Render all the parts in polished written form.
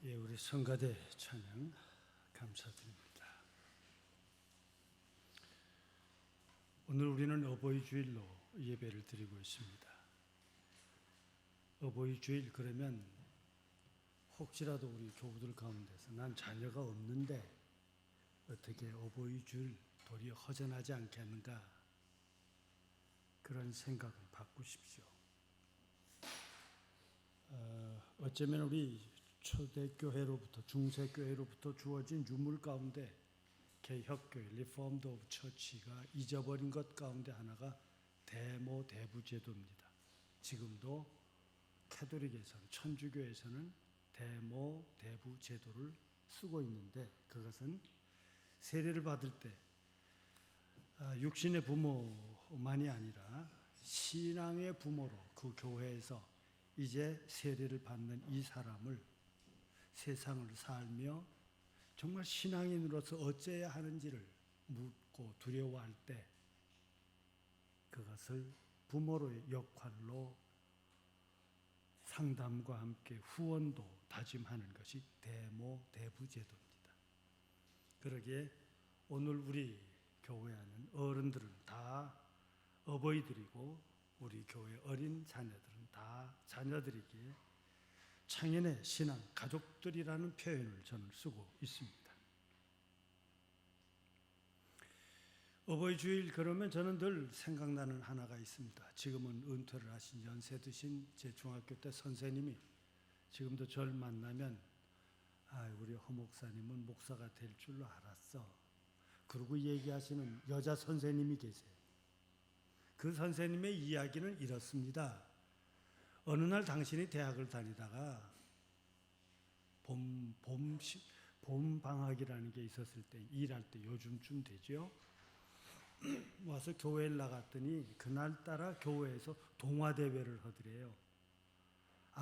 예, 우리 성가대 찬양 감사드립니다. 오늘 우리는 어버이 주일로 예배를 드리고 있습니다. 어버이 주일 그러면 혹시라도 우리 교우들 가운데서 난 자녀가 없는데 어떻게 어버이 주일 도리어 허전하지 않겠는가, 그런 생각을 바꾸십시오. 어쩌면 우리 초대교회로부터 중세교회로부터 주어진 유물 가운데 개혁교회 리포엄드 오브 처치가 잊어버린 것 가운데 하나가 대모 대부 제도입니다. 지금도 캐톨릭에서는, 천주교에서는 대모 대부 제도를 쓰고 있는데, 그것은 세례를 받을 때 육신의 부모만이 아니라 신앙의 부모로 그 교회에서 이제 세례를 받는 이 사람을 세상을 살며 정말 신앙인으로서 어째야 하는지를 묻고 두려워할 때 그것을 부모로의 역할로 상담과 함께 후원도 다짐하는 것이 대모 대부 제도입니다. 그러기에 오늘 우리 교회 안은 어른들은 다 어버이들이고 우리 교회 어린 자녀들은 다 자녀들이기에 창현의 신앙 가족들이라는 표현을 저는 쓰고 있습니다. 어버이 주일 그러면 저는 늘 생각나는 하나가 있습니다. 지금은 은퇴를 하신 연세 드신 제 중학교 때 선생님이 지금도 저를 만나면 우리 허 목사님은 목사가 될 줄로 알았어, 그러고 얘기하시는 여자 선생님이 계세요. 그 선생님의 이야기는 이렇습니다. 어느 날 당신이 대학을 다니다가 봄 방학이라는 게 있었을 때, 일할 때 요즘쯤 되죠. 와서 교회를 나갔더니 그날따라 교회에서 동화대회를 하더래요.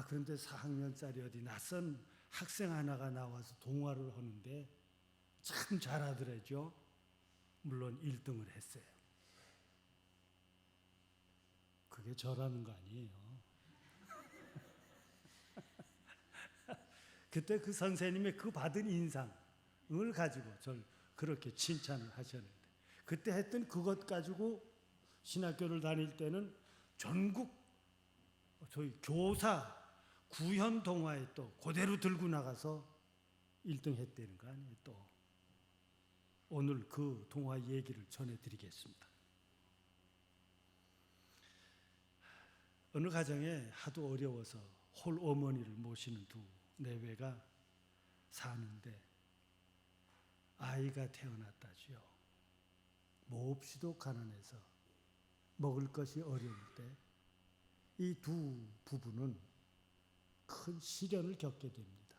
그런데 4학년짜리 어디 낯선 학생 하나가 나와서 동화를 하는데 참 잘하더라죠. 물론 1등을 했어요. 그게 저라는 거 아니에요. 그때 그 선생님의 그 받은 인상을 가지고 저를 그렇게 칭찬을 하셨는데, 그때 했던 그것 가지고 신학교를 다닐 때는 전국 저희 교사 구현 동화에 또 그대로 들고 나가서 1등 했다는 거 아니에요. 또 오늘 그 동화 얘기를 전해드리겠습니다. 어느 가정에 하도 어려워서 홀 어머니를 모시는 두 내외가 사는데 아이가 태어났다지요. 몹시도 가난해서 먹을 것이 어려울 때 이 두 부부는 큰 시련을 겪게 됩니다.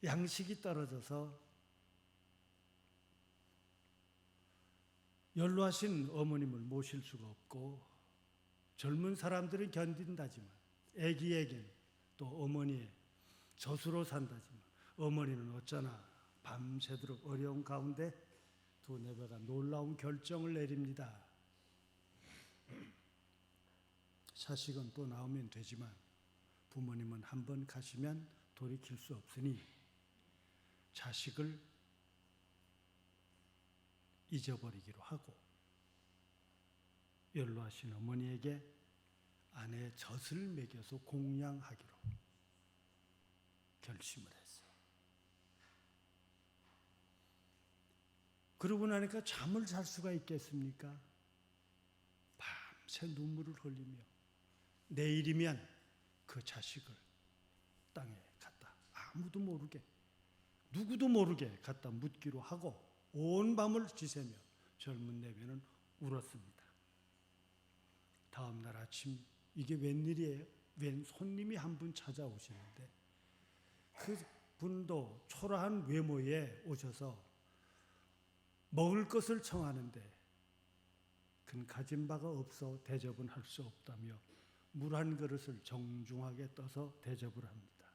양식이 떨어져서 연로하신 어머님을 모실 수가 없고, 젊은 사람들은 견딘다지만 아기에겐 또 어머니의 젖으로 산다지만 어머니는 어쩌나 밤새도록 어려운 가운데 두 내외가 놀라운 결정을 내립니다. 자식은 또 나오면 되지만 부모님은 한 번 가시면 돌이킬 수 없으니 자식을 잊어버리기로 하고 연로하신 어머니에게 아내의 젖을 먹여서 공양하기로 결심을 했어요. 그러고 나니까 잠을 잘 수가 있겠습니까? 밤새 눈물을 흘리며 내일이면 그 자식을 땅에 갖다 아무도 모르게, 누구도 모르게 갖다 묻기로 하고 온 밤을 지새며 젊은 내외는 울었습니다. 다음 날 아침 이게 웬일이에요? 웬 손님이 한 분 찾아오시는데 그 분도 초라한 외모에 오셔서 먹을 것을 청하는데 그는 가진 바가 없어 대접은 할 수 없다며 물 한 그릇을 정중하게 떠서 대접을 합니다.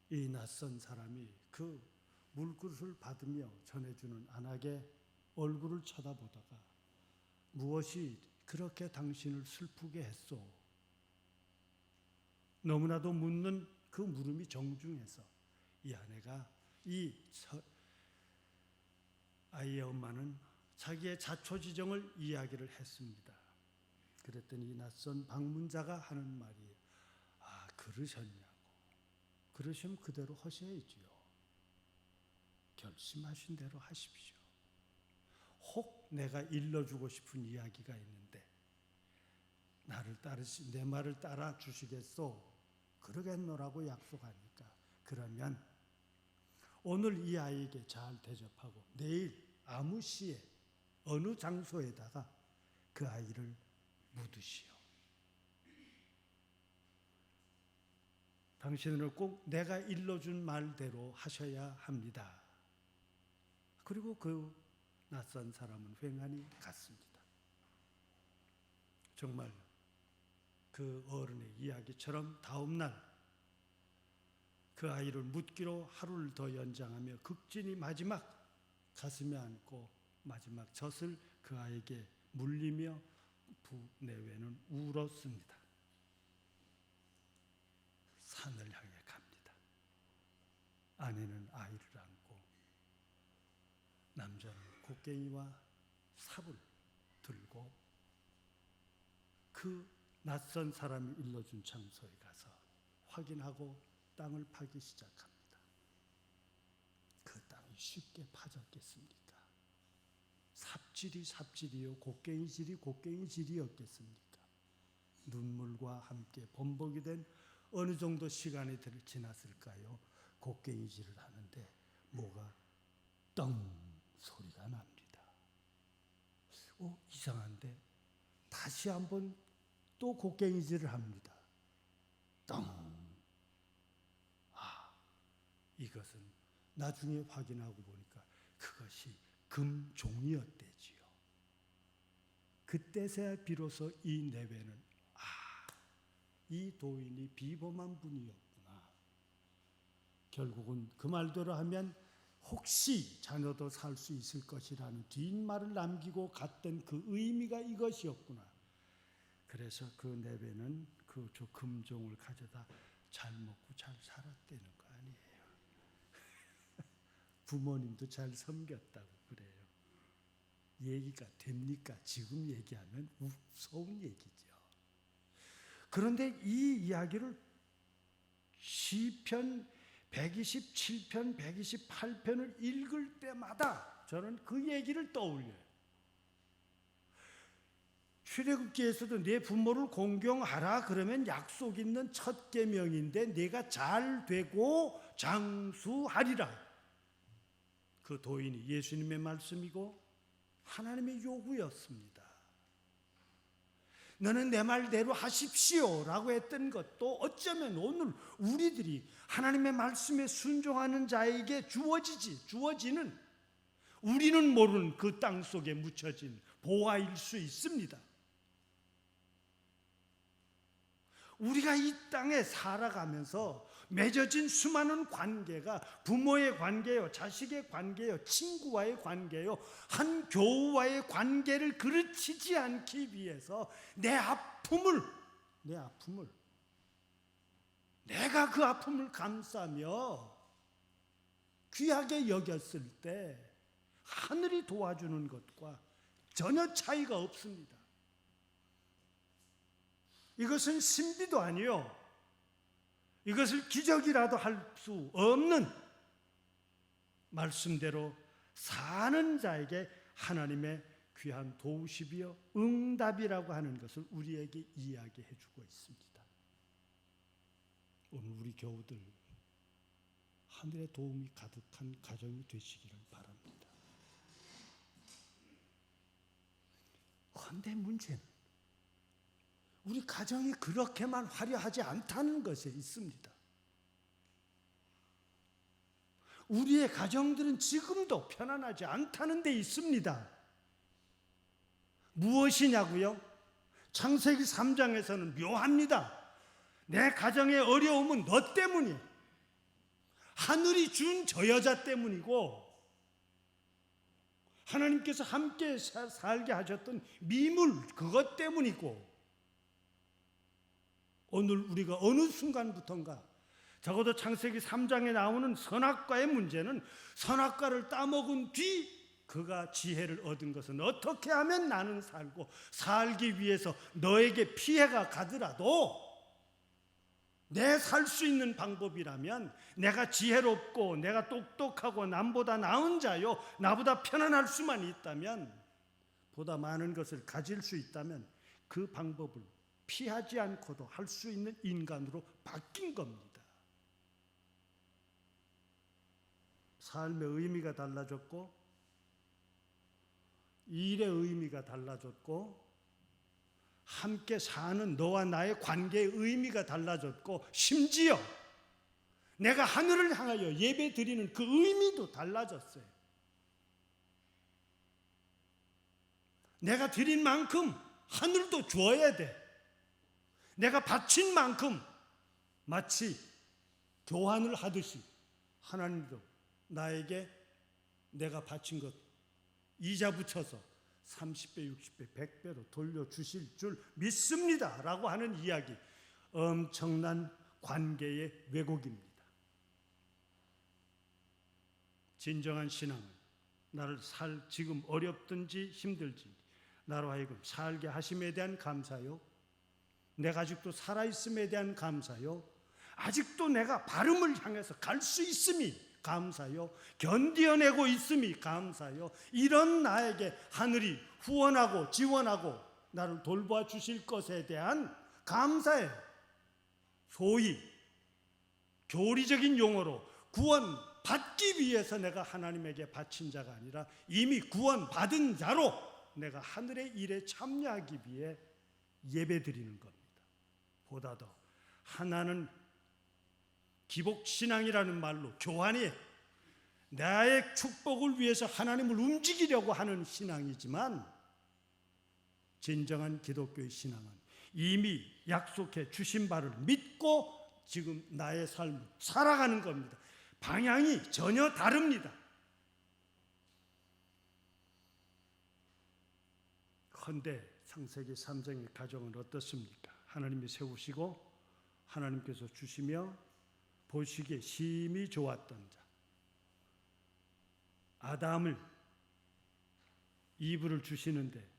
이 낯선 사람이 그 물그릇을 받으며 전해주는 안악의 얼굴을 쳐다보다가 무엇이 그렇게 당신을 슬프게 했소? 너무나도 묻는 그 물음이 정중해서 이 아내가 아이의 엄마는 자기의 자초지정을 이야기를 했습니다. 그랬더니 이 낯선 방문자가 하는 말이 그러셨냐고. 그러시면 그대로 하셔야지요. 결심하신 대로 하십시오. 혹 내가 일러주고 싶은 이야기가 있는데 내 말을 따라 주시겠소? 그러겠노라고 약속하니까 그러면 오늘 이 아이에게 잘 대접하고 내일 아무 시에 어느 장소에다가 그 아이를 묻으시오. 당신은 꼭 내가 일러준 말대로 하셔야 합니다. 그리고 그 낯선 사람은 횡하니 갔습니다. 정말 그 어른의 이야기처럼 다음 날 그 아이를 묻기로 하루를 더 연장하며 극진히 마지막 가슴에 안고 마지막 젖을 그 아이에게 물리며 부내외는 울었습니다. 산을 향해 갑니다. 아내는 아이를 안고 남자는 곡괭이와 삽을 들고 그 낯선 사람이 일러준 장소에 가서 확인하고 땅을 파기 시작합니다. 그 땅이 쉽게 파졌겠습니까? 삽질이 삽질이요 곡괭이질이 곡괭이질이었겠습니까? 눈물과 함께 범벅이 된 어느 정도 시간이 지났을까요? 곡괭이질을 하는데 뭐가 떵 소리가 납니다. 이상한데 다시 한번 또 곡괭이질을 합니다. 떵. 이것은 나중에 확인하고 보니까 그것이 금종이었대지요. 그때서야 비로소 이 내외는 이 도인이 비범한 분이었구나. 결국은 그 말대로 하면 혹시 자녀도 살 수 있을 것이라는 뒷말을 남기고 갔던 그 의미가 이것이었구나. 그래서 그 내외는 그 금종을 가져다 잘 먹고 잘 살았다는 거 아니에요. 부모님도 잘 섬겼다고 그래요. 얘기가 됩니까? 지금 얘기하면 무서운 얘기죠. 그런데 이 이야기를 시편 127편, 128편을 읽을 때마다 저는 그 얘기를 떠올려요. 출애굽기에서도 내 부모를 공경하라 그러면 약속 있는 첫 계명인데 내가 잘 되고 장수하리라. 그 도인이 예수님의 말씀이고 하나님의 요구였습니다. 너는 내 말대로 하십시오 라고 했던 것도 어쩌면 오늘 우리들이 하나님의 말씀에 순종하는 자에게 주어지는 우리는 모르는 그 땅 속에 묻혀진 보화일 수 있습니다. 우리가 이 땅에 살아가면서 맺어진 수많은 관계가 부모의 관계요, 자식의 관계요, 친구와의 관계요, 한 교우와의 관계를 그르치지 않기 위해서 내 아픔을 내가 그 아픔을 감싸며 귀하게 여겼을 때 하늘이 도와주는 것과 전혀 차이가 없습니다. 이것은 신비도 아니요, 이것을 기적이라도 할 수 없는 말씀대로 사는 자에게 하나님의 귀한 도우십이요 응답이라고 하는 것을 우리에게 이야기해 주고 있습니다. 오늘 우리 교우들 하늘의 도움이 가득한 가정이 되시기를 바랍니다. 그런데 문제는 우리 가정이 그렇게만 화려하지 않다는 것에 있습니다. 우리의 가정들은 지금도 편안하지 않다는 데 있습니다. 무엇이냐고요? 창세기 3장에서는 묘합니다. 내 가정의 어려움은 너 때문이야. 하늘이 준 저 여자 때문이고 하나님께서 함께 살게 하셨던 미물 그것 때문이고 오늘 우리가 어느 순간부턴가 적어도 창세기 3장에 나오는 선악과의 문제는 선악과를 따먹은 뒤 그가 지혜를 얻은 것은 어떻게 하면 나는 살고 살기 위해서 너에게 피해가 가더라도 내 살 수 있는 방법이라면 내가 지혜롭고 내가 똑똑하고 남보다 나은 자요 나보다 편안할 수만 있다면 보다 많은 것을 가질 수 있다면 그 방법을 피하지 않고도 할 수 있는 인간으로 바뀐 겁니다. 삶의 의미가 달라졌고 일의 의미가 달라졌고 함께 사는 너와 나의 관계의 의미가 달라졌고 심지어 내가 하늘을 향하여 예배 드리는 그 의미도 달라졌어요. 내가 드린 만큼 하늘도 주어야 돼. 내가 바친 만큼 마치 교환을 하듯이 하나님도 나에게 내가 바친 것 이자 붙여서 30배, 60배, 100배로 돌려주실 줄 믿습니다 라고 하는 이야기, 엄청난 관계의 왜곡입니다. 진정한 신앙은 나를 지금 어렵든지 힘들지 나로 하여금 살게 하심에 대한 감사요, 내가 아직도 살아있음에 대한 감사요, 아직도 내가 발음을 향해서 갈 수 있음이 감사요, 견디어내고 있음이 감사요, 이런 나에게 하늘이 후원하고 지원하고 나를 돌봐 주실 것에 대한 감사예요. 소위 교리적인 용어로 구원 받기 위해서 내가 하나님에게 바친 자가 아니라 이미 구원 받은 자로 내가 하늘의 일에 참여하기 위해 예배 드리는 겁니다. 보다 더 하나는 기복신앙이라는 말로 교환이 나의 축복을 위해서 하나님을 움직이려고 하는 신앙이지만 진정한 기독교의 신앙은 이미 약속해 주신 바를 믿고 지금 나의 삶을 살아가는 겁니다. 방향이 전혀 다릅니다. 헌데 창세기 3장의 가정은 어떻습니까? 하나님이 세우시고 하나님께서 주시며 보시기에 심히 좋았던 자 아담을 이브를 주시는데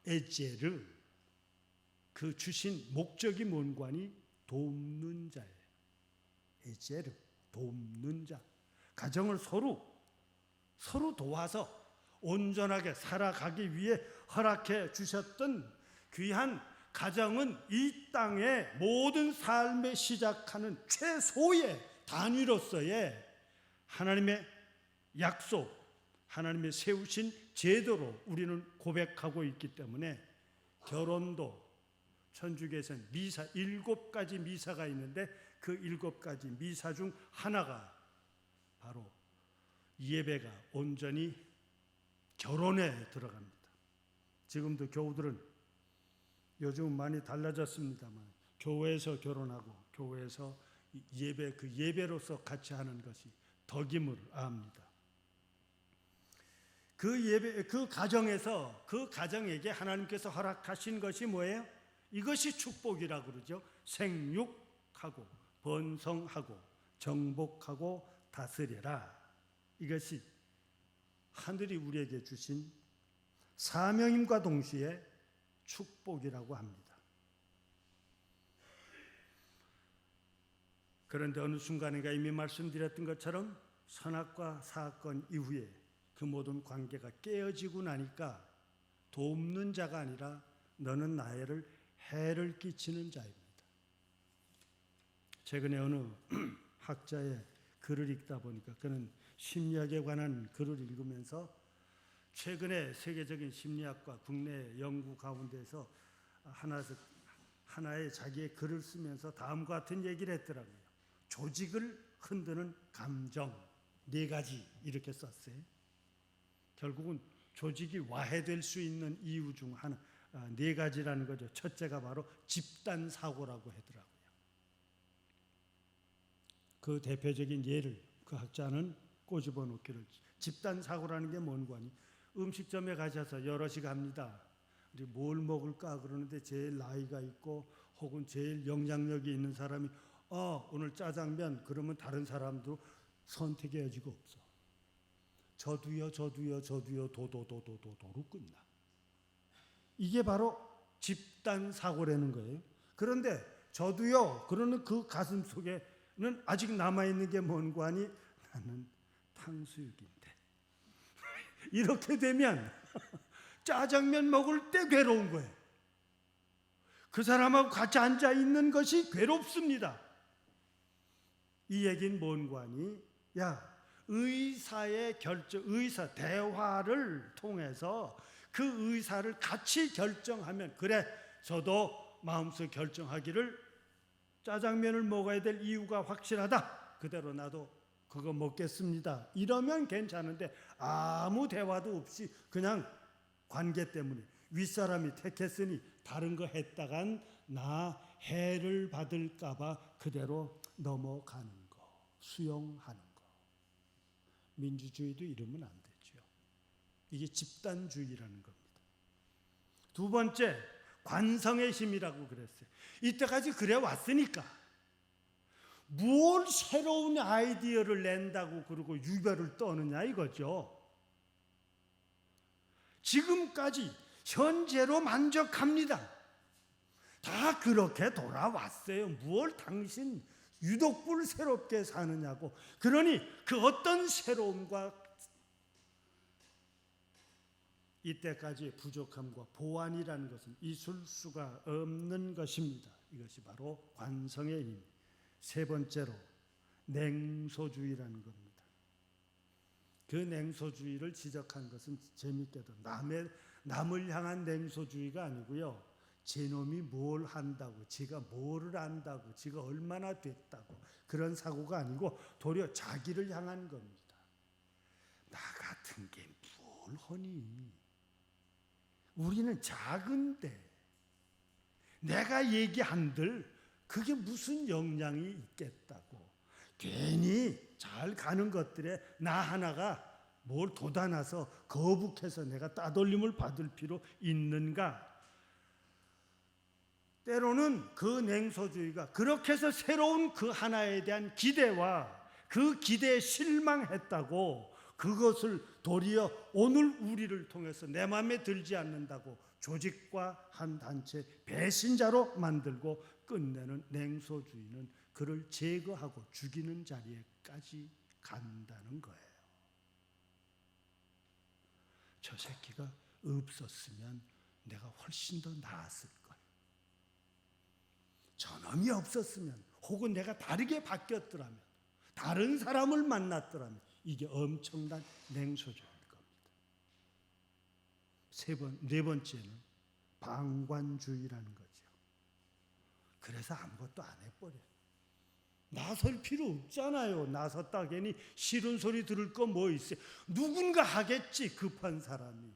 에제르 그 주신 목적이 뭔가니 돕는 자예요. 에제르 돕는 자, 가정을 서로 도와서 온전하게 살아가기 위해 허락해 주셨던 귀한 가정은 이 땅의 모든 삶의 시작하는 최소의 단위로서의 하나님의 약속, 하나님의 세우신 제도로 우리는 고백하고 있기 때문에 결혼도 천주교에서는 미사 7가지 미사가 있는데 그 7가지 미사 중 하나가 바로 예배가 온전히 결혼에 들어갑니다. 지금도 교우들은 요즘은 많이 달라졌습니다만 교회에서 결혼하고 교회에서 예배 그 예배로서 같이 하는 것이 덕임을 압니다. 그 예배 그 가정에서 그 가정에게 하나님께서 허락하신 것이 뭐예요? 이것이 축복이라고 그러죠. 생육하고 번성하고 정복하고 다스려라. 이것이 하늘이 우리에게 주신 사명임과 동시에 축복이라고 합니다. 그런데 어느 순간인가 이미 말씀드렸던 것처럼 선악과 사건 이후에 그 모든 관계가 깨어지고 나니까 돕는 자가 아니라 너는 나를 해를 끼치는 자입니다. 최근에 어느 학자의 글을 읽다 보니까 그는 심리학에 관한 글을 읽으면서 최근에 세계적인 심리학과 국내 연구 가운데서 하나의 자기의 글을 쓰면서 다음과 같은 얘기를 했더라고요. 조직을 흔드는 감정 4가지 이렇게 썼어요. 결국은 조직이 와해될 수 있는 이유 중 하나 4가지라는 거죠. 첫째가 바로 집단 사고라고 하더라고요. 그 대표적인 예를 그 학자는 꼬집어 놓기를 집단 사고라는 게 뭔가니 음식점에 가셔서 여럿이 갑니다. 우리 뭘 먹을까 그러는데 제일 나이가 있고 혹은 제일 영향력이 있는 사람이 오늘 짜장면 그러면 다른 사람도 선택의 여지가 없어. 저도요 도도로 끝나. 이게 바로 집단 사고라는 거예요. 그런데 저도요 그러는 그 가슴 속에는 아직 남아있는 게 뭔고 하니 나는 탕수육인데 이렇게 되면 짜장면 먹을 때 괴로운 거예요. 그 사람하고 같이 앉아 있는 것이 괴롭습니다. 이 얘기는 뭔고 하니 의사의 결정, 의사 대화를 통해서 그 의사를 같이 결정하면 그래 저도 마음속 결정하기를 짜장면을 먹어야 될 이유가 확실하다. 그대로 나도 그거 먹겠습니다. 이러면 괜찮은데 아무 대화도 없이 그냥 관계 때문에 윗사람이 택했으니 다른 거 했다간 나 해를 받을까 봐 그대로 넘어가는 거, 수용하는 거. 민주주의도 이러면 안 되죠. 이게 집단주의라는 겁니다. 두 번째, 관성의 힘이라고 그랬어요. 이때까지 그래 왔으니까 뭘 새로운 아이디어를 낸다고 그러고 유별을 떠느냐 이거죠. 지금까지 현재로 만족합니다. 다 그렇게 돌아왔어요. 뭘 당신 유독불 새롭게 사느냐고. 그러니 그 어떤 새로움과 이때까지의 부족함과 보완이라는 것은 있을 수가 없는 것입니다. 이것이 바로 관성의 힘. 세 번째로 냉소주의라는 겁니다. 그 냉소주의를 지적한 것은 재미있게도 남을 향한 냉소주의가 아니고요. 제 놈이 뭘 한다고, 지가 뭐를 안다고, 지가 얼마나 됐다고 그런 사고가 아니고 도리어 자기를 향한 겁니다. 나 같은 게 뭘 허니? 우리는 작은데 내가 얘기한들 그게 무슨 영향이 있겠다고 괜히 잘 가는 것들에 나 하나가 뭘 돋아나서 거북해서 내가 따돌림을 받을 필요 있는가? 때로는 그 냉소주의가 그렇게 해서 새로운 그 하나에 대한 기대와 그 기대에 실망했다고 그것을 도리어 오늘 우리를 통해서 내 마음에 들지 않는다고 조직과 한 단체 배신자로 만들고 끝내는 냉소주의는 그를 제거하고 죽이는 자리에까지 간다는 거예요. 저 새끼가 없었으면 내가 훨씬 더 나았을 거예요. 저놈이 없었으면 혹은 내가 다르게 바뀌었더라면 다른 사람을 만났더라면 이게 엄청난 냉소주의일 겁니다. 네 번째는 방관주의라는 거죠. 그래서 아무것도 안 해버려요. 나설 필요 없잖아요. 나섰다 괜히 싫은 소리 들을 거 뭐 있어요. 누군가 하겠지, 급한 사람이.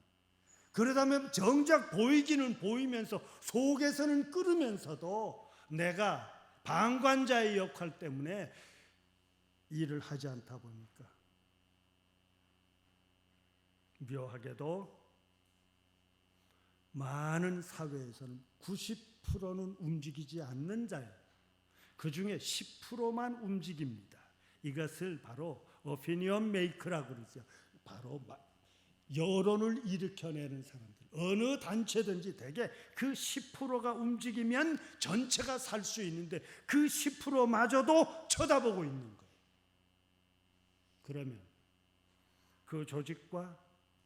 그러다면 정작 보이기는 보이면서 속에서는 끓으면서도 내가 방관자의 역할 때문에 일을 하지 않다 보니까 묘하게도 많은 사회에서는 90%는 움직이지 않는 자예요. 그 중에 10%만 움직입니다. 이것을 바로 오피니언 메이커라고 그러죠. 바로 여론을 일으켜내는 사람들. 어느 단체든지 대개 그 10%가 움직이면 전체가 살 수 있는데 그 10%마저도 쳐다보고 있는 거예요. 그러면 그 조직과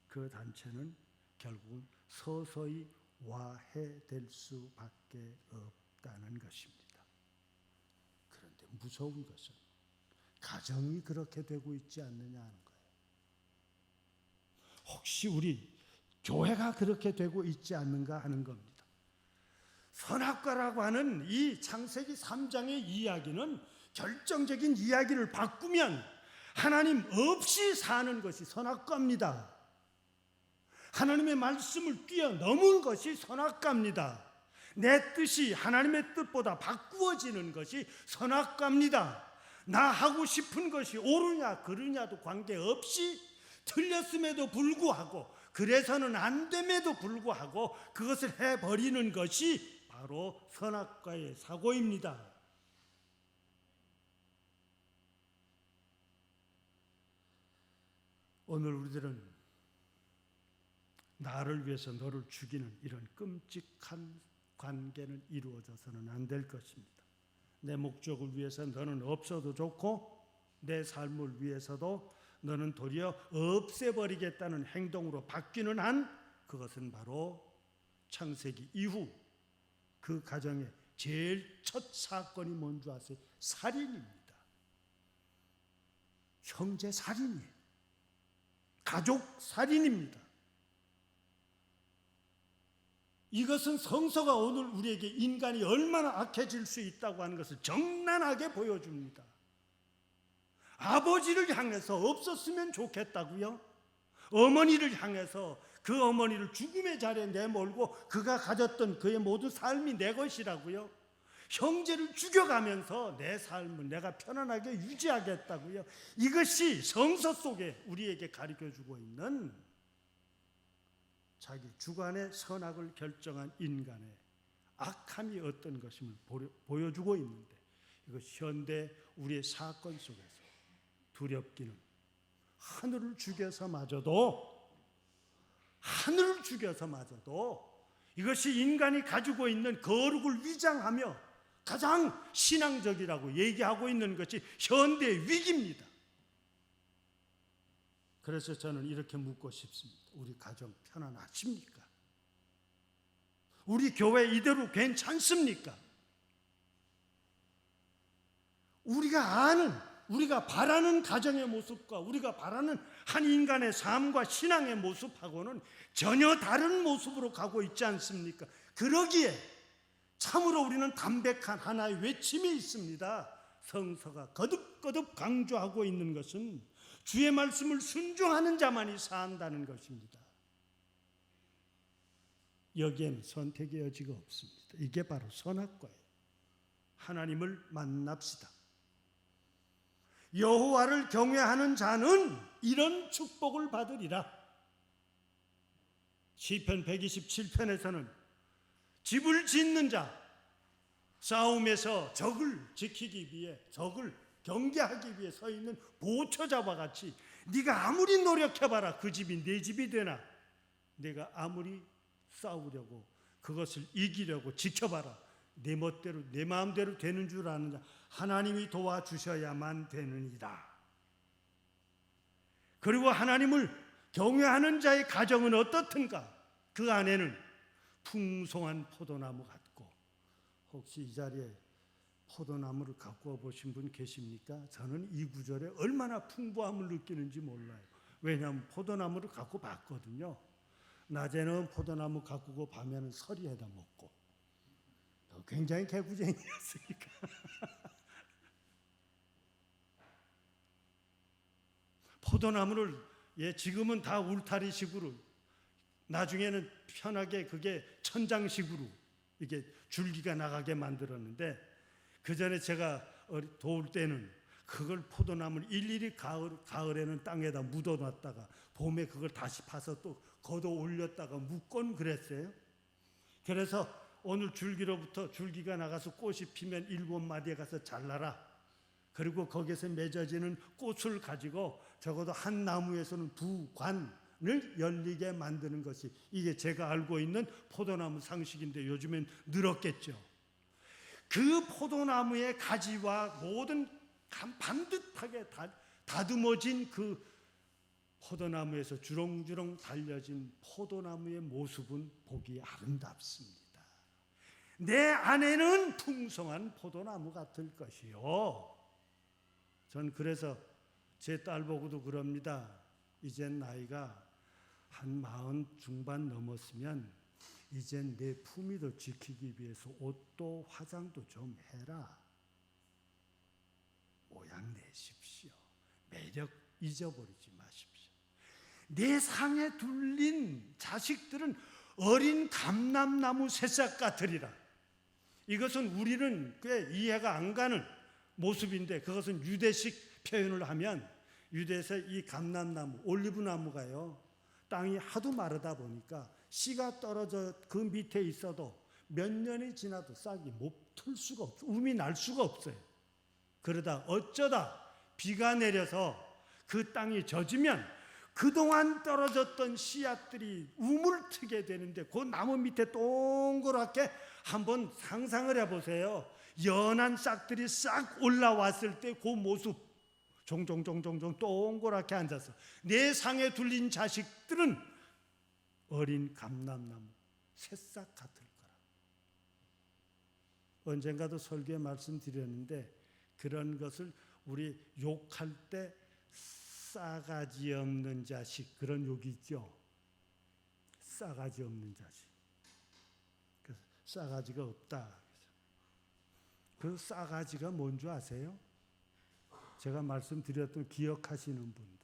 그 단체는 결국은 서서히 와해될 수밖에 없다는 것입니다. 그런데 무서운 것은 가정이 그렇게 되고 있지 않느냐 하는 거예요. 혹시 우리 교회가 그렇게 되고 있지 않는가 하는 겁니다. 선악과라고 하는 이 창세기 3장의 이야기는 결정적인 이야기를 바꾸면 하나님 없이 사는 것이 선악과입니다. 하나님의 말씀을 뛰어넘은 것이 선악과입니다. 내 뜻이 하나님의 뜻보다 바꾸어지는 것이 선악과입니다. 나 하고 싶은 것이 옳으냐 그르냐도 관계없이 틀렸음에도 불구하고 그래서는 안 됨에도 불구하고 그것을 해버리는 것이 바로 선악과의 사고입니다. 오늘 우리들은 나를 위해서 너를 죽이는 이런 끔찍한 관계는 이루어져서는 안 될 것입니다. 내 목적을 위해서 너는 없어도 좋고 내 삶을 위해서도 너는 도리어 없애버리겠다는 행동으로 바뀌는 한 그것은 바로 창세기 이후 그 가정의 제일 첫 사건이 뭔지 아세요? 살인입니다. 형제 살인이에요. 가족 살인입니다. 이것은 성서가 오늘 우리에게 인간이 얼마나 악해질 수 있다고 하는 것을 적나라하게 보여줍니다. 아버지를 향해서 없었으면 좋겠다고요? 어머니를 향해서 그 어머니를 죽음의 자리에 내몰고 그가 가졌던 그의 모든 삶이 내 것이라고요? 형제를 죽여가면서 내 삶은 내가 편안하게 유지하겠다고요? 이것이 성서 속에 우리에게 가르쳐주고 있는 자기 주관의 선악을 결정한 인간의 악함이 어떤 것임을 보여주고 있는데, 이것 현대 우리의 사건 속에서 두렵기는 하늘을 죽여서마저도 이것이 인간이 가지고 있는 거룩을 위장하며 가장 신앙적이라고 얘기하고 있는 것이 현대의 위기입니다. 그래서 저는 이렇게 묻고 싶습니다. 우리 가정 편안하십니까? 우리 교회 이대로 괜찮습니까? 우리가 바라는 가정의 모습과 우리가 바라는 한 인간의 삶과 신앙의 모습하고는 전혀 다른 모습으로 가고 있지 않습니까? 그러기에 참으로 우리는 담백한 하나의 외침이 있습니다. 성서가 거듭거듭 강조하고 있는 것은 주의 말씀을 순종하는 자만이 산다는 것입니다. 여기에는 선택의 여지가 없습니다. 이게 바로 선악과예요. 하나님을 만납시다. 여호와를 경외하는 자는 이런 축복을 받으리라. 시편 127편에서는 집을 짓는 자, 싸움에서 적을 지키기 위해, 적을 경계하기 위해 서 있는 보초자와 같이 네가 아무리 노력해봐라 그 집이 네 집이 되나, 네가 아무리 싸우려고 그것을 이기려고 지켜봐라 내 멋대로 내 마음대로 되는 줄 아느냐, 하나님이 도와주셔야만 되느니라. 그리고 하나님을 경외하는 자의 가정은 어떻든가? 그 안에는 풍성한 포도나무 같고, 혹시 이 자리에 포도나무를 갖고 와보신 분 계십니까? 저는 이 구절에 얼마나 풍부함을 느끼는지 몰라요. 왜냐하면 포도나무를 갖고 봤거든요. 낮에는 포도나무 가꾸고 밤에는 서리에다 먹고, 굉장히 개구쟁이였으니까. 포도나무를 지금은 다 울타리식으로, 나중에는 편하게 그게 천장식으로 이게 줄기가 나가게 만들었는데, 그 전에 제가 도울 때는 그걸 포도나무를 일일이 가을에는 땅에다 묻어놨다가 봄에 그걸 다시 파서 또 걷어 올렸다가 묶곤 그랬어요. 그래서 오늘 줄기로부터 줄기가 나가서 꽃이 피면 7마디에 가서 잘라라. 그리고 거기에서 맺어지는 꽃을 가지고 적어도 한 나무에서는 2관을 열리게 만드는 것이, 이게 제가 알고 있는 포도나무 상식인데 요즘엔 늘었겠죠. 그 포도나무의 가지와 모든 반듯하게 다듬어진 그 포도나무에서 주렁주렁 달려진 포도나무의 모습은 보기 아름답습니다. 내 안에는 풍성한 포도나무 같을 것이요. 전 그래서 제 딸 보고도 그럽니다. 이젠 나이가 한 40 중반 넘었으면 이젠 내 품위도 지키기 위해서 옷도 화장도 좀 해라. 모양 내십시오. 매력 잊어버리지 마십시오. 내 상에 둘린 자식들은 어린 감람나무 새싹 같으리라. 이것은 우리는 꽤 이해가 안 가는 모습인데, 그것은 유대식 표현을 하면, 유대에서 이 감람나무, 올리브나무가요, 땅이 하도 마르다 보니까 씨가 떨어져 그 밑에 있어도 몇 년이 지나도 싹이 못 틀 수가 없어요. um이 날 수가 없어요. 그러다 어쩌다 비가 내려서 그 땅이 젖으면 그동안 떨어졌던 씨앗들이 우물트게 되는데 그 나무 밑에 동그랗게 한번 상상을 해보세요. 연한 싹들이 싹 올라왔을 때 그 모습, 종종종종종 동그랗게 앉아서 내 상에 둘린 자식들은 어린 감람나무 새싹 같을 거라. 언젠가도 설교에 말씀드렸는데 그런 것을 우리 욕할 때 싸가지 없는 자식, 그런 욕이 있죠. 싸가지 없는 자식. 싸가지가 없다. 그 싸가지가 뭔지 아세요? 제가 말씀드렸던 기억하시는 분들.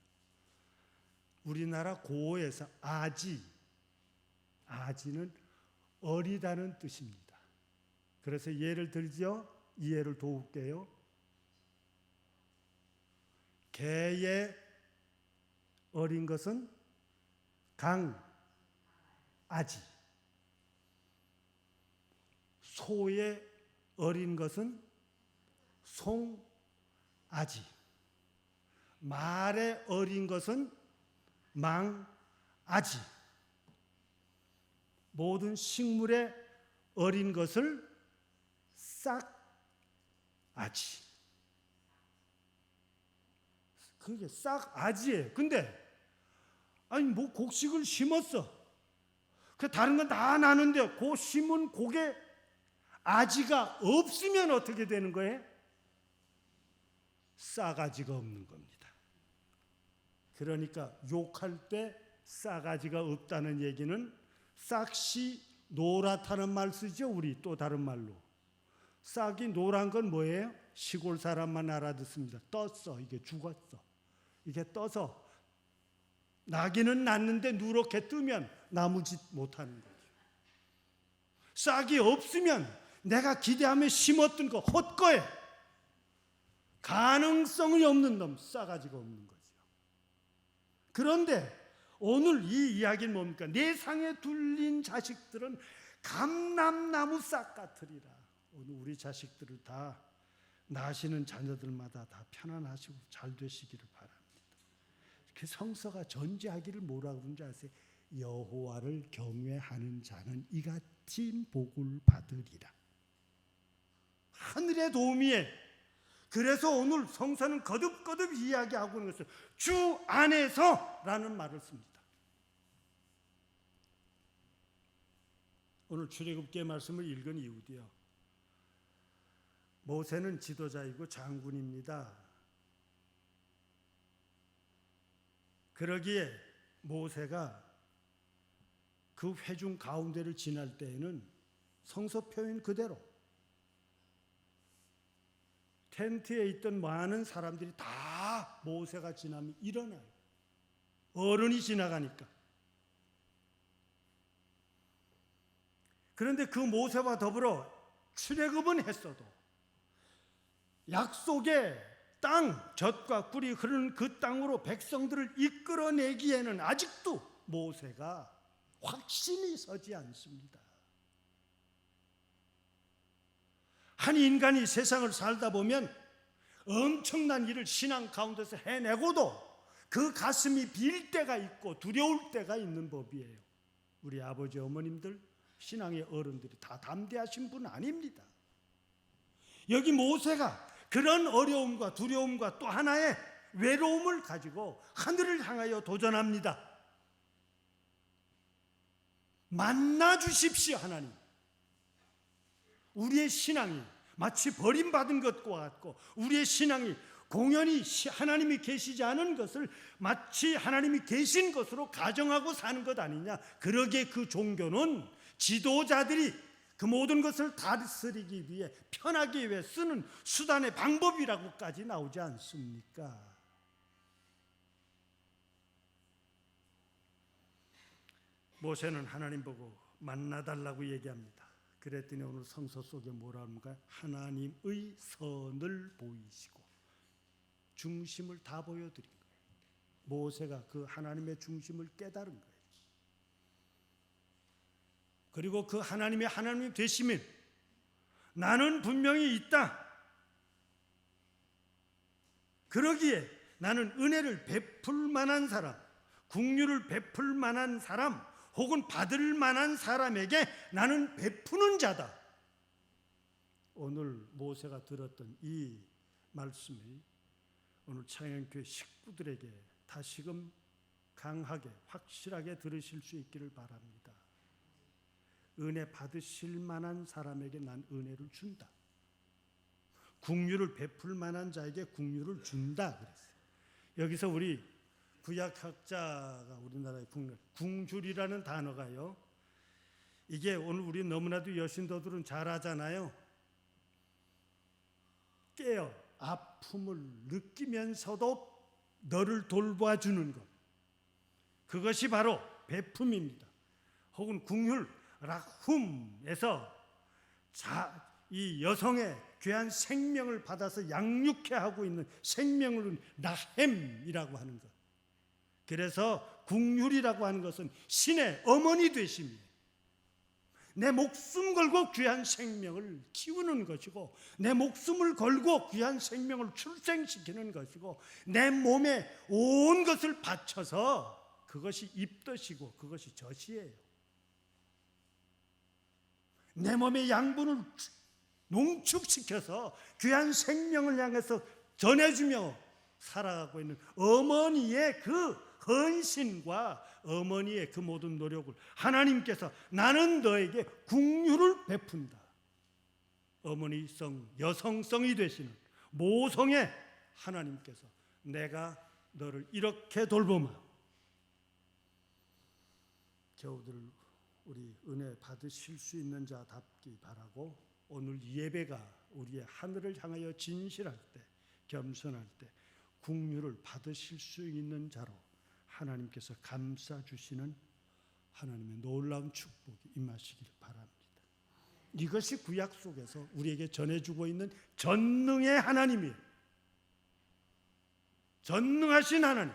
우리나라 고어에서 아지는 어리다는 뜻입니다. 그래서 예를 들죠. 이 예를 도울게요. 개의 어린 것은 강아지, 소의 어린 것은 송아지, 말의 어린 것은 망아지, 모든 식물의 어린 것을 싹아지. 그게 싹아지예요. 근데 아니 뭐 곡식을 심었어. 그 다른 건 다 나는데 그 심은 곡에 아지가 없으면 어떻게 되는 거예요? 싸가지가 없는 겁니다. 그러니까 욕할 때 싸가지가 없다는 얘기는 싹시 노랗다는 말 쓰죠. 우리 또 다른 말로. 싹이 노란 건 뭐예요? 시골 사람만 알아듣습니다. 떴어. 이게 죽었어. 이게 떠서 나기는 났는데 누렇게 뜨면 나무짓 못하는 거죠. 싹이 없으면 내가 기대하며 심었던 거 헛거에 가능성이 없는 놈, 싸가지가 없는 거죠. 그런데 오늘 이 이야기는 뭡니까? 내 상에 둘린 자식들은 감람나무 싹 같으리라. 오늘 우리 자식들을 다 나시는 자녀들마다 다 편안하시고 잘 되시기를 바랍니다. 그 성서가 전제하기를 뭐라고 그런지 아세요? 여호와를 경외하는 자는 이같이 복을 받으리라. 하늘의 도움이에. 그래서 오늘 성서는 거듭거듭 이야기하고 있는 것은 주 안에서라는 말을 씁니다. 오늘 출애굽기의 말씀을 읽은 이유도요. 모세는 지도자이고 장군입니다. 그러기에 모세가 그 회중 가운데를 지날 때에는 성서 표현 그대로 텐트에 있던 많은 사람들이 다 모세가 지나면 일어나요. 어른이 지나가니까. 그런데 그 모세와 더불어 출애굽은 했어도 약속의 땅, 젖과 꿀이 흐르는 그 땅으로 백성들을 이끌어내기에는 아직도 모세가 확신이 서지 않습니다. 한 인간이 세상을 살다 보면 엄청난 일을 신앙 가운데서 해내고도 그 가슴이 빌 때가 있고 두려울 때가 있는 법이에요. 우리 아버지 어머님들, 신앙의 어른들이 다 담대하신 분 아닙니다. 여기 모세가 그런 어려움과 두려움과 또 하나의 외로움을 가지고 하늘을 향하여 도전합니다. 만나 주십시오, 하나님. 우리의 신앙이 마치 버림받은 것과 같고 우리의 신앙이 공연히 하나님이 계시지 않은 것을 마치 하나님이 계신 것으로 가정하고 사는 것 아니냐. 그러기에 그 종교는 지도자들이 그 모든 것을 다스리기 위해 편하기 위해 쓰는 수단의 방법이라고까지 나오지 않습니까? 모세는 하나님 보고 만나달라고 얘기합니다. 그랬더니 오늘 성서 속에 뭐라 합니까? 하나님의 선을 보이시고 중심을 다 보여드린 거예요. 모세가 그 하나님의 중심을 깨달은 거예요. 그리고 그 하나님이 되시면 나는 분명히 있다. 그러기에 나는 은혜를 베풀 만한 사람, 긍휼을 베풀 만한 사람 혹은 받을 만한 사람에게 나는 베푸는 자다. 오늘 모세가 들었던 이 말씀이 오늘 창현교회 식구들에게 다시금 강하게 확실하게 들으실 수 있기를 바랍니다. 은혜 받으실 만한 사람에게 난 은혜를 준다. 긍휼을 베풀 만한 자에게 긍휼을 준다 그랬어요. 여기서 우리 구약학자가 우리나라의 궁줄이라는 단어가요, 이게 오늘 우리 너무나도 여신도들은 잘 하잖아요. 깨어 아픔을 느끼면서도 너를 돌봐주는 것, 그것이 바로 베품입니다. 혹은 궁휼 라훔에서 이 여성의 귀한 생명을 받아서 양육해 하고 있는 생명을 라헴이라고 하는 것. 그래서 궁휼이라고 하는 것은 신의 어머니 되심이에요. 내 목숨 걸고 귀한 생명을 키우는 것이고, 내 목숨을 걸고 귀한 생명을 출생시키는 것이고, 내 몸에 온 것을 바쳐서 그것이 입덧이고 그것이 젖이에요. 내 몸의 양분을 농축시켜서 귀한 생명을 향해서 전해주며 살아가고 있는 어머니의 그 헌신과 어머니의 그 모든 노력을 하나님께서 나는 너에게 긍휼을 베푼다. 어머니성, 여성성이 되시는 모성의 하나님께서 내가 너를 이렇게 돌보마. 겨우들 우리 은혜 받으실 수 있는 자답기 바라고, 오늘 예배가 우리의 하늘을 향하여 진실할 때, 겸손할 때 긍휼을 받으실 수 있는 자로 하나님께서 감싸주시는 하나님의 놀라운 축복이 임하시길 바랍니다. 이것이 구약 속에서 우리에게 전해주고 있는 전능의 하나님이에요. 전능하신 하나님,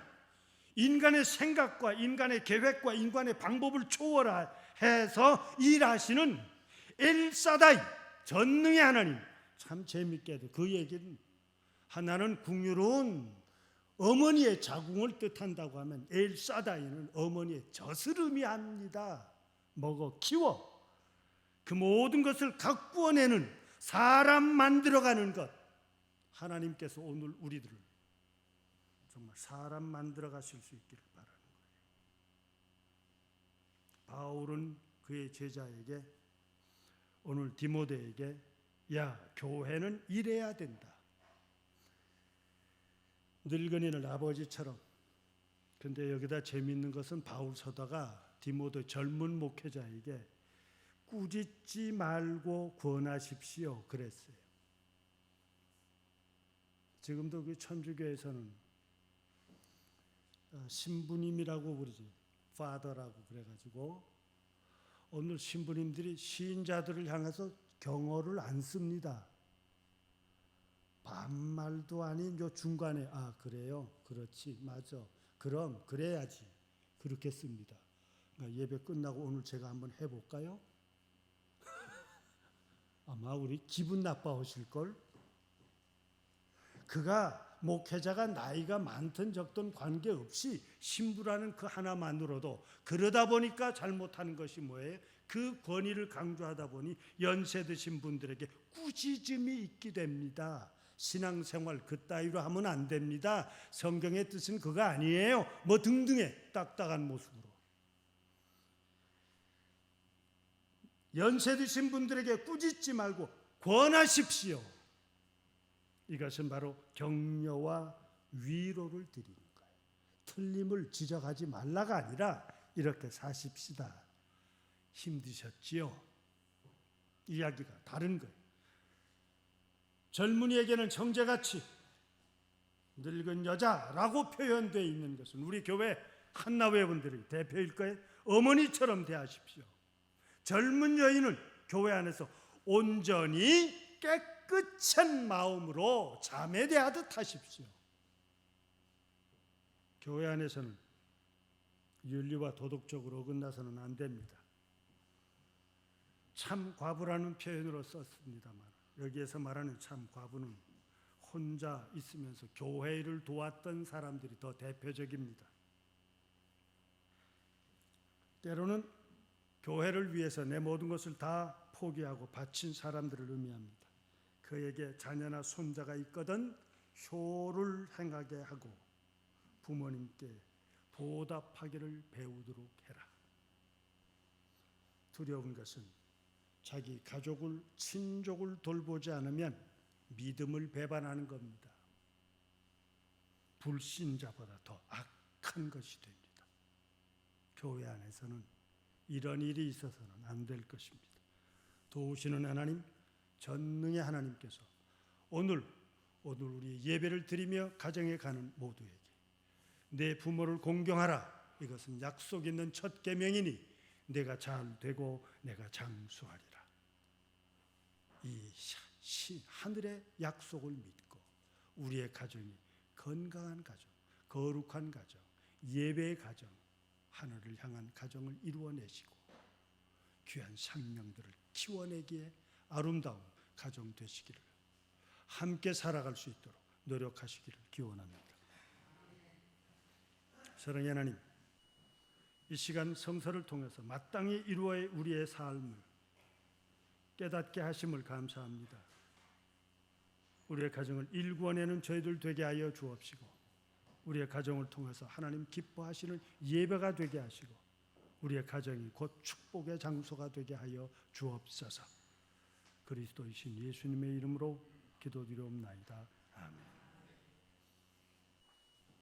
인간의 생각과 인간의 계획과 인간의 방법을 초월해서 일하시는 엘사다이, 전능의 하나님. 참 재밌게도 그 얘기는, 하나는 긍휼은 어머니의 자궁을 뜻한다고 하면 엘사다이는 어머니의 젖을 의미합니다. 먹어 키워 그 모든 것을 가꾸어내는, 사람 만들어가는 것. 하나님께서 오늘 우리들을 정말 사람 만들어 가실 수 있기를 바라는 거예요. 바울은 그의 제자에게, 오늘 디모데에게, 야, 교회는 이래야 된다. 늙은이는 아버지처럼. 근데 여기다 재미있는 것은 바울 서다가 디모데 젊은 목회자에게 꾸짖지 말고 권하십시오 그랬어요. 지금도 그 천주교에서는 신부님이라고 부르지, 파더라고 그래가지고 오늘 신부님들이 시인자들을 향해서 경어를 안 씁니다. 반말도 아닌 요 중간에, 아 그래요, 그렇지, 맞아, 그럼 그래야지, 그렇게 씁니다. 그러니까 예배 끝나고 오늘 제가 한번 해볼까요? 아마 우리 기분 나빠하실걸. 그가 목회자가 나이가 많든 적든 관계없이 신부라는 그 하나만으로도, 그러다 보니까 잘못하는 것이 뭐예요? 그 권위를 강조하다 보니 연세 드신 분들에게 꾸짖음이 있게 됩니다. 신앙생활 그따위로 하면 안 됩니다. 성경의 뜻은 그거 아니에요. 뭐 등등의 딱딱한 모습으로. 연세 드신 분들에게 꾸짖지 말고 권하십시오. 이것은 바로 격려와 위로를 드리는 거예요. 틀림을 지적하지 말라가 아니라 이렇게 사십시다. 힘드셨지요? 이야기가 다른 거예요. 젊은이에게는 형제같이, 늙은 여자라고 표현되어 있는 것은 우리 교회 한나회원들의 대표일 거예요. 어머니처럼 대하십시오. 젊은 여인은 교회 안에서 온전히 깨끗한 마음으로 자매 대하듯 하십시오. 교회 안에서는 윤리와 도덕적으로 어긋나서는 안 됩니다. 참 과부라는 표현으로 썼습니다만, 여기에서 말하는 참 과부는 혼자 있으면서 교회 일을 도왔던 사람들이 더 대표적입니다. 때로는 교회를 위해서 내 모든 것을 다 포기하고 바친 사람들을 의미합니다. 그에게 자녀나 손자가 있거든 효를 행하게 하고 부모님께 보답하기를 배우도록 해라. 두려운 것은 자기 가족을, 친족을 돌보지 않으면 믿음을 배반하는 겁니다. 불신자보다 더 악한 것이 됩니다. 교회 안에서는 이런 일이 있어서는 안 될 것입니다. 도우시는 하나님, 전능의 하나님께서 오늘 우리 예배를 드리며 가정에 가는 모두에게 내 부모를 공경하라. 이것은 약속 있는 첫 계명이니 내가 잘 되고 내가 장수하리라. 이 하늘의 약속을 믿고 우리의 가정이 건강한 가정, 거룩한 가정, 예배의 가정, 하늘을 향한 가정을 이루어내시고 귀한 생명들을 키워내기에 아름다운 가정 되시기를, 함께 살아갈 수 있도록 노력하시기를 기원합니다. 사랑의 하나님, 이 시간 성서를 통해서 마땅히 이루어야 우리의 삶을 깨닫게 하심을 감사합니다. 우리의 가정을 일구어내는 저희들 되게 하여 주옵시고 우리의 가정을 통해서 하나님 기뻐하시는 예배가 되게 하시고 우리의 가정이 곧 축복의 장소가 되게 하여 주옵소서. 그리스도이신 예수님의 이름으로 기도드리옵나이다. 아멘.